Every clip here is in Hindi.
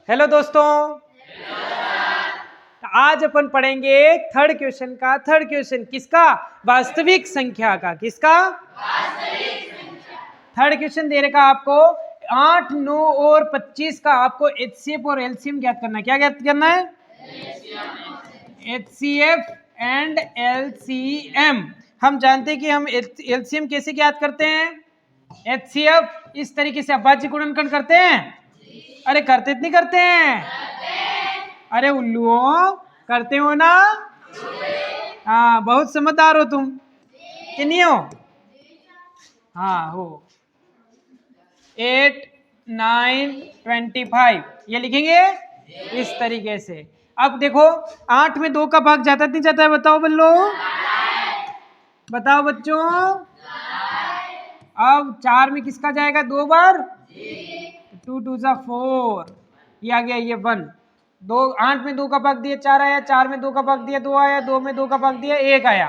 हेलो दोस्तों, आज अपन पढ़ेंगे थर्ड क्वेश्चन किसका? वास्तविक संख्या का। किसका? थर्ड क्वेश्चन दे रखा आपको 8, 9 और 25 का। आपको एचसीएफ और एलसीएम ज्ञात करना है। क्या ज्ञात करना है? HCF and LCM. हम जानते हैं कि हम एलसीएम कैसे ज्ञात करते हैं? एचसीएफ इस तरीके से अभाज्य गुणनखंड करते हैं। अरे करते नहीं करते हैं? अरे उल्लुओं, करते हो ना? हाँ, बहुत समझदार हो तुम कि नहीं हो? हाँ हो। 8, 9, 25 ये लिखेंगे इस तरीके से। अब देखो 8 में 2 का भाग जाता नहीं जाता है? बताओ बल्लो, बताओ बच्चों। अब 4 में किसका जाएगा? 2 बार। 2 2 जा 4, ये आ गया, ये 1। 2 8 में 2 का भाग दिया 4 आया, 4 में 2 का भाग दिया 2 आया, 2 में 2 का भाग दिया 1 आया।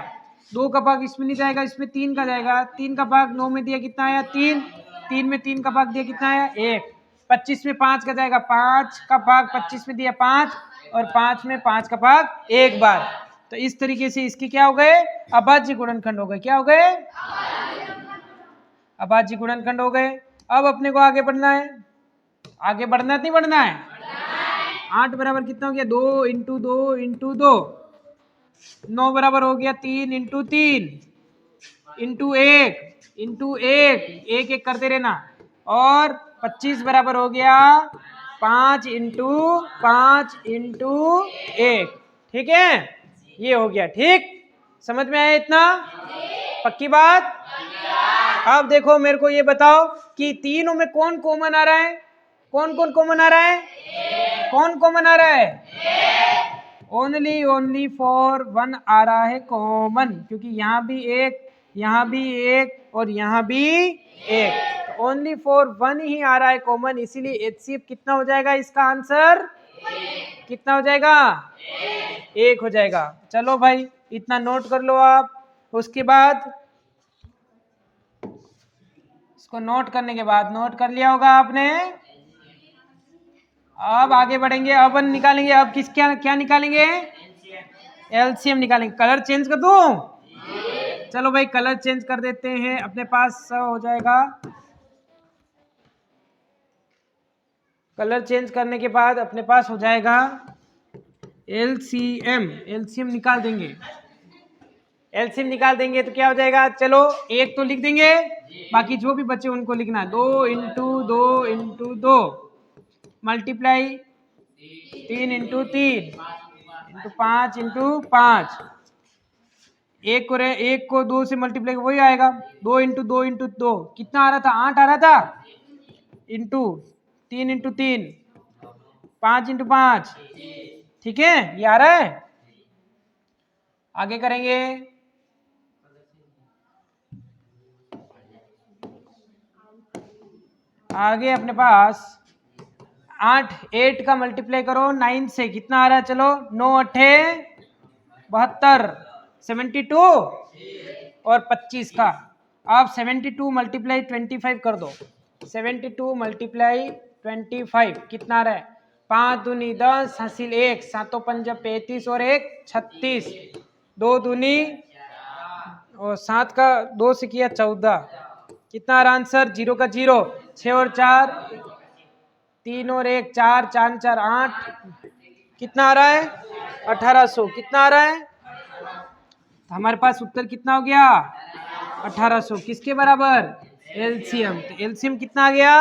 2 का भाग इसमें नहीं जाएगा, इसमें 3 का जाएगा। 3 का भाग 9 में दिया कितना आया? 3। 3 में 3 का भाग दिया कितना आया? 1। 25 में 5 का जाएगा, 5 का भाग 25 में दिया 5, और 5 में 5 का भाग 1 बार। तो इस तरीके से इसके क्या हो गए? अभाज्य गुणनखंड हो गए। क्या हो गए? अभाज्य गुणनखंड हो गए। अब अपने को आगे बढ़ना है। आगे बढ़ना नहीं बढ़ना है? 8 बराबर कितना हो गया? 2 इंटू 2 इंटू 2। 9 बराबर हो गया 3 इंटू 3 इंटू 1 इंटू 1, 1 1 करते रहना। और 25 बराबर हो गया 5 इंटू 5 इंटू 1। ठीक है, ये हो गया। ठीक, समझ में आया इतना? पक्की बात? अब देखो मेरे को ये बताओ कि तीनों में कौन कॉमन आ रहा है? कौन कौन कॉमन आ रहा है? कौन कॉमन आ रहा है? ओनली फॉर 1 आ रहा है कॉमन, क्योंकि यहाँ भी एक, यहाँ भी एक और यहाँ भी एक। ओनली फॉर 1 ही आ रहा है कॉमन, इसीलिए एचसीएफ कितना हो जाएगा? इसका आंसर कितना हो जाएगा? 1 हो जाएगा। चलो भाई, इतना नोट कर लो आप। उसके बाद इसको नोट करने के बाद, नोट कर लिया होगा आपने। अब आगे बढ़ेंगे। अब निकालेंगे। अब किस क्या क्या निकालेंगे? एलसीएम निकालेंगे। कलर चेंज कर दूं? चलो भाई, कलर चेंज कर देते हैं। अपने पास हो जाएगा। कलर चेंज करने के बाद अपने पास हो जाएगा एलसीएम। एलसीएम निकाल देंगे। एलसीएम निकाल देंगे तो क्या हो जाएगा? चलो एक तो लिख देंगे, बाकी जो भी बचे उनको लिखना है। 2 into 2 into 2 multiply 3 into 3 into 5 into 5। एक को 2 से मल्टीप्लाई वही आएगा। 2 इंटू 2 इंटू 2 कितना आ रहा था? 8 आ रहा था। Into 3 into 3 5 into 5। ठीक है, ये आ रहा है। आगे करेंगे। आगे अपने पास 8 का मल्टीप्लाई करो 9 से, कितना आ रहा है? चलो 9 8 72, 72 और 25 का। आप 72 मल्टीप्लाई 25 कर दो। 72 मल्टीप्लाई 25 कितना आ रहा है? 5 दूनी 10, हासिल 1, 7 पंजा 35 और 1 36, 2 दूनी और 7 का 2 से किया 14। कितना आ रहा आंसर? 0 का 0, 6 और 4 3 और 1 4, 4 4 8। कितना आ रहा है? 1800। कितना आ रहा है? हमारे पास उत्तर कितना हो गया? 1800। किसके बराबर? एलसीएम। तो एलसीएम कितना आ गया?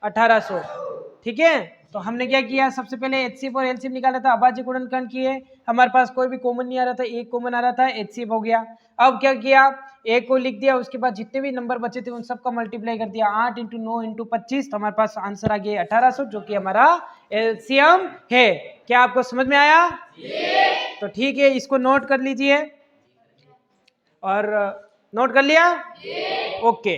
1800। ठीक है, तो हमने क्या किया? सबसे पहले एचसीएफ और एलसीएम निकाला था, अभाज्य गुणनखंड किए। हमारे पास कोई भी कॉमन नहीं आ रहा था, एक कॉमन आ रहा था, एचसीएफ हो गया। अब क्या किया? एक को लिख दिया, उसके बाद जितने भी नंबर बचे थे उन सबका मल्टीप्लाई कर दिया। 8 इंटू 9 इंटू 25, तो हमारे पास आंसर आ गया 1800, जो कि हमारा एलसीएम है। क्या आपको समझ में आया? तो ठीक है, इसको नोट कर लीजिए। और नोट कर लिया? ओके।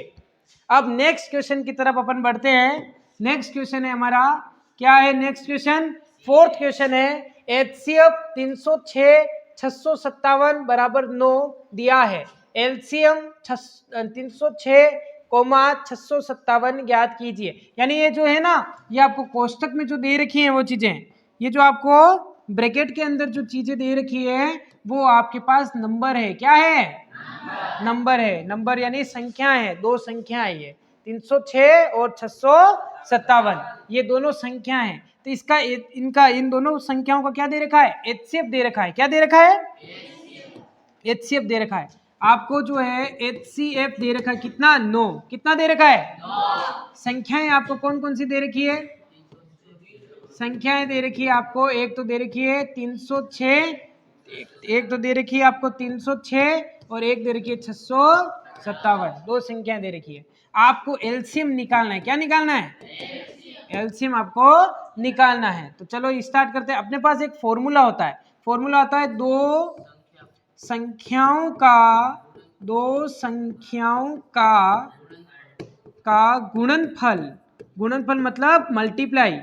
अब नेक्स्ट क्वेश्चन की तरफ अपन बढ़ते हैं। नेक्स्ट क्वेश्चन है हमारा, क्या है नेक्स्ट क्वेश्चन? फोर्थ क्वेश्चन है। एचसीएफ 306 657 बराबर 9 दिया है। एलसीएम 306 कोमा 657 ज्ञात कीजिए। यानी ये जो है ना, ये आपको कोष्टक में जो दे रखी है वो चीजें, ये जो आपको ब्रैकेट के अंदर जो चीजें दे रखी है वो आपके पास नंबर है। क्या है? नंबर है। नंबर यानी संख्या है, दो संख्या है ये 306 और 657, ये दोनों संख्या है। तो इसका इनका इन दोनों संख्याओं का क्या दे रखा है? एचसीएफ दे रखा है। क्या दे रखा है? एचसीएफ दे रखा है। आपको जो है एचसीएफ दे रखा है कितना? 9। कितना दे रखा है? 9। संख्याएं आपको कौन कौन सी दे रखी है? संख्याएं दे रखी है आपको, एक तो दे रखी है 306, एक तो दे रखी है आपको 306 और एक दे रखी है 657, दो संख्याएं दे रखी है। आपको एलसीएम निकालना है। क्या निकालना है? एलसीएम आपको निकालना है। तो चलो स्टार्ट करते हैं। अपने पास एक फॉर्मूला होता है, फॉर्मूला होता है दो संख्याओं का गुणनफल। गुणनफल मतलब मल्टीप्लाई।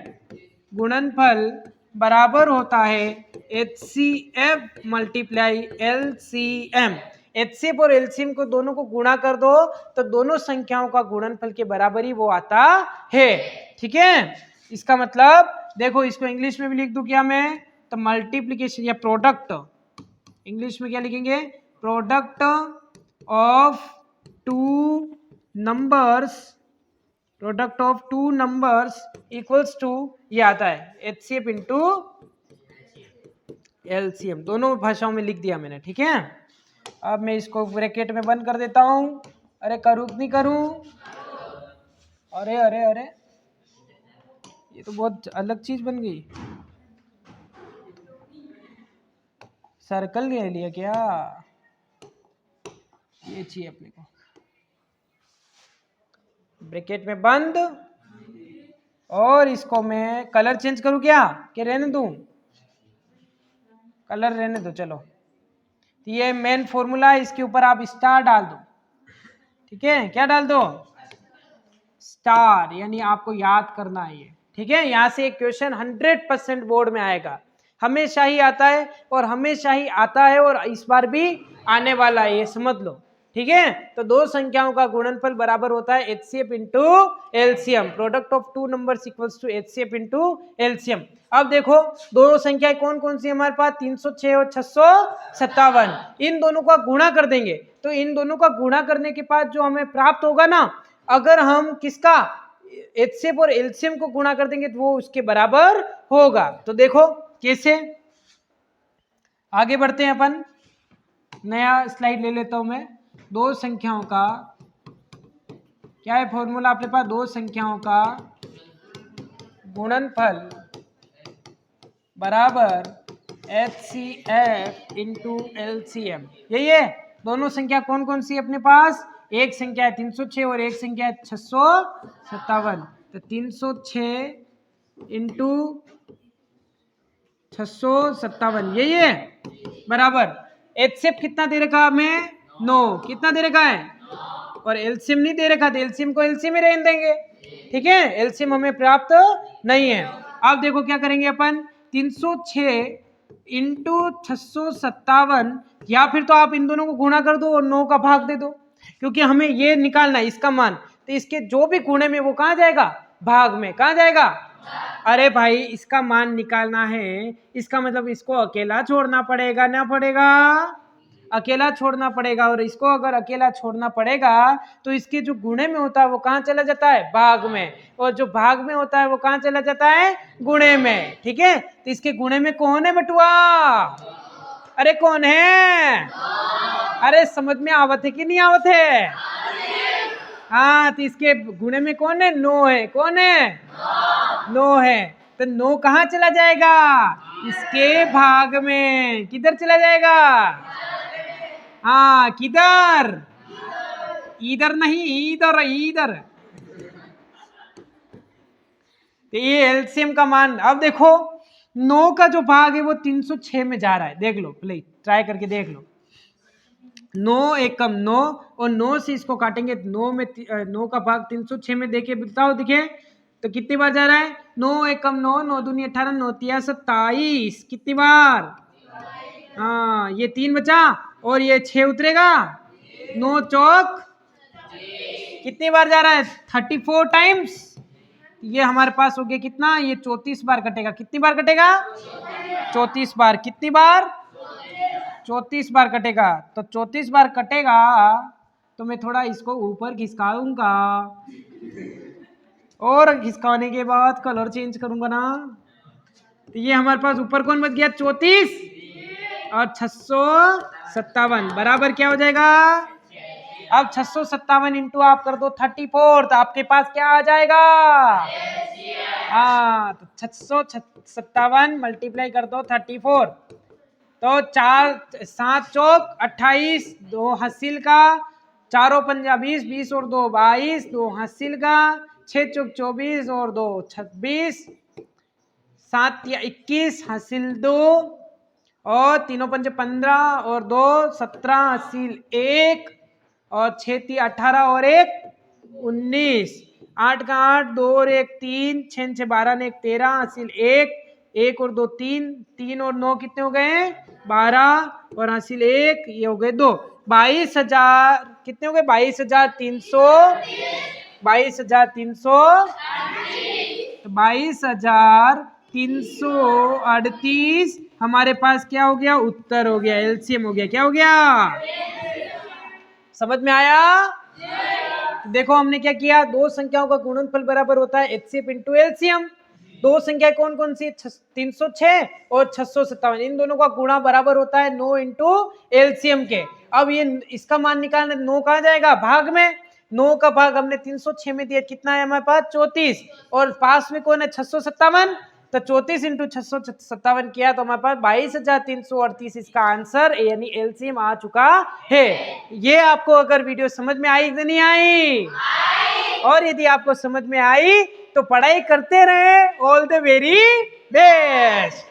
गुणनफल बराबर होता है एचसीएफ मल्टीप्लाई एलसीएम। एचसीएफ और एलसीएम को दोनों को गुणा कर दो तो दोनों संख्याओं का गुणनफल के बराबर ही वो आता है। ठीक है, इसका मतलब देखो, इसको इंग्लिश में भी लिख दूं क्या मैं? तो मल्टीप्लीकेशन या प्रोडक्ट, इंग्लिश में क्या लिखेंगे? Product of two numbers, product of two numbers equals to, ये आता है एचसीएफ इंटू एलसीएम। दोनों भाषाओं में लिख दिया मैंने। ठीक है, अब मैं इसको ब्रैकेट में बंद कर देता हूं। अरे करूं नहीं करूं? अरे अरे अरे, ये तो बहुत अलग चीज बन गई। सर्कल ले लिया क्या? ये चाहिए अपने को। ब्रैकेट में बंद, और इसको मैं कलर चेंज करूं क्या? कि रहने दूं? कलर रहने दो। चलो, तो ये मेन फॉर्मूला है, इसके ऊपर आप स्टार डाल दो। ठीक है, क्या डाल दो? स्टार, यानी आपको याद करना है ये। ठीक है, यहां से एक क्वेश्चन 100% बोर्ड में आएगा, हमेशा ही आता है और हमेशा ही आता है और इस बार भी आने वाला है, ये समझ लो। ठीक है, तो दो संख्याओं का गुणनफल बराबर होता है HCF into LCM. Product of two numbers equals to HCF into LCM. अब देखो दोनों संख्याएं कौन कौन सी हमारे पास? 306 और 657। इन दोनों का गुणा कर देंगे, तो इन दोनों का गुणा करने के बाद जो हमें प्राप्त होगा ना, अगर हम किसका एचसीएफ और एलसीएम को गुणा कर देंगे तो वो उसके बराबर होगा। तो देखो कैसे, आगे बढ़ते हैं अपन। नया स्लाइड ले लेता हूं मैं। दो संख्याओं का क्या है फॉर्मूला अपने पास? दो संख्याओं का गुणनफल बराबर एचसीएफ इंटू एलसीएम। यही है। दोनों संख्या कौन कौन सी अपने पास? एक संख्या है 306 और एक संख्या है 657। तो 306 इंटू 657, यही है बराबर। एचसीएफ कितना दे रखा हमें? 9। कितना दे रखा है? और एलसीएम नहीं दे रखा, तो एलसीएम को एलसीएम ही रहने देंगे। ठीक है, एलसीएम हमें प्राप्त नहीं है। अब देखो क्या करेंगे अपन, 306 इंटू 657, या फिर तो आप इन दोनों को गुणा कर दो और 9 का भाग दे दो, क्योंकि हमें ये निकालना है इसका मान। तो इसके जो भी गुणे में वो कहाँ जाएगा? भाग में। कहाँ जाएगा? अरे भाई, इसका मान निकालना है, इसका मतलब इसको अकेला छोड़ना पड़ेगा ना पड़ेगा? अकेला छोड़ना पड़ेगा, और इसको अगर अकेला छोड़ना पड़ेगा तो इसके जो गुणे में होता है वो कहाँ चला जाता है? भाग में। और जो भाग में होता है वो कहाँ चला जाता है? गुणे में। ठीक है, तो इसके गुणे में कौन है बटुआ? अरे कौन है? अरे समझ में आवत है कि नहीं आवत है? हाँ, तो इसके गुणे में कौन है? 9 है। कौन है? 9 है। तो 9 कहाँ चला जाएगा? इसके भाग में। किधर चला जाएगा? हाँ, किधर? इधर नहीं, इधर इधर। तो ये एलसीएम का मान, अब देखो 9 का जो भाग है वो 306 में जा रहा है। देख लो, प्लीज ट्राई करके देख लो। 9 एक कम 9, और 9 से इसको काटेंगे 9 में 9 का भाग 306 में देखे, बताओ दिखे तो कितनी बार जा रहा है? 9 एक कम 9, 9 दूनी 18, 9 तिया 27। कितनी बार? हाँ, ये 3 बचा और ये 6 उतरेगा। 9 चौक कितनी बार जा रहा है 34 टाइम्स। ये हमारे पास हो गया कितना, ये 34 बार कटेगा। कितनी बार कटेगा 34 बार। कितनी बार 34 बार कटेगा। तो 34 बार कटेगा तो मैं थोड़ा इसको ऊपर खिसकाऊंगा और खिसकाने के बाद कलर चेंज करूंगा ना। तो ये हमारे पास ऊपर कौन बच गया 34 और 657 बराबर क्या हो जाएगा। अब 657 इंटू आप कर दो 34 तो आपके पास क्या आ जाएगा। हाँ तो 657 मल्टीप्लाई कर दो 34 तो 4 7 चौक 28, 2 हासिल का, 4 पंजा 20, 20 और 2 22, 2 हासिल का, 6 चौक 24 और 2 26, 7 या 21 हासिल 2 और 3 पंजे 15 और 2 17 हासिल 1 और 6 ती 18 और 1 19, 8 का 8, 2 और 1 3, 6 6 12 ने 1 13 हासिल 1, 1 और 2 3, 3 और 9 कितने हो गए 12 और हासिल 1 ये हो गए 2। 22,000 कितने हो गए 22,300, 22,300, 22,338 हमारे पास क्या हो गया उत्तर हो गया, एलसीएम हो गया। क्या हो गया समझ में आया। देखो हमने क्या किया, दो संख्याओं का गुणनफल बराबर होता है एचसीएफ इंटू एलसीएम। दो संख्याएं कौन कौन सी 306 और 657, इन दोनों का गुणा बराबर होता है 9 इंटू एलसीएम के। अब ये इसका मान निकालना 9 कहाँ जाएगा भाग में, 9 का भाग हमने 306 में दिया कितना है हमारे पास 34 और पास में कौन है 657 तो 34 इंटू 657 किया तो हमारे पास 22,338 इसका आंसर यानी एलसीएम आ चुका है। ये आपको अगर वीडियो समझ में आई तो नहीं आई, और यदि आपको समझ में आई तो पढ़ाई करते रहे। All the very best.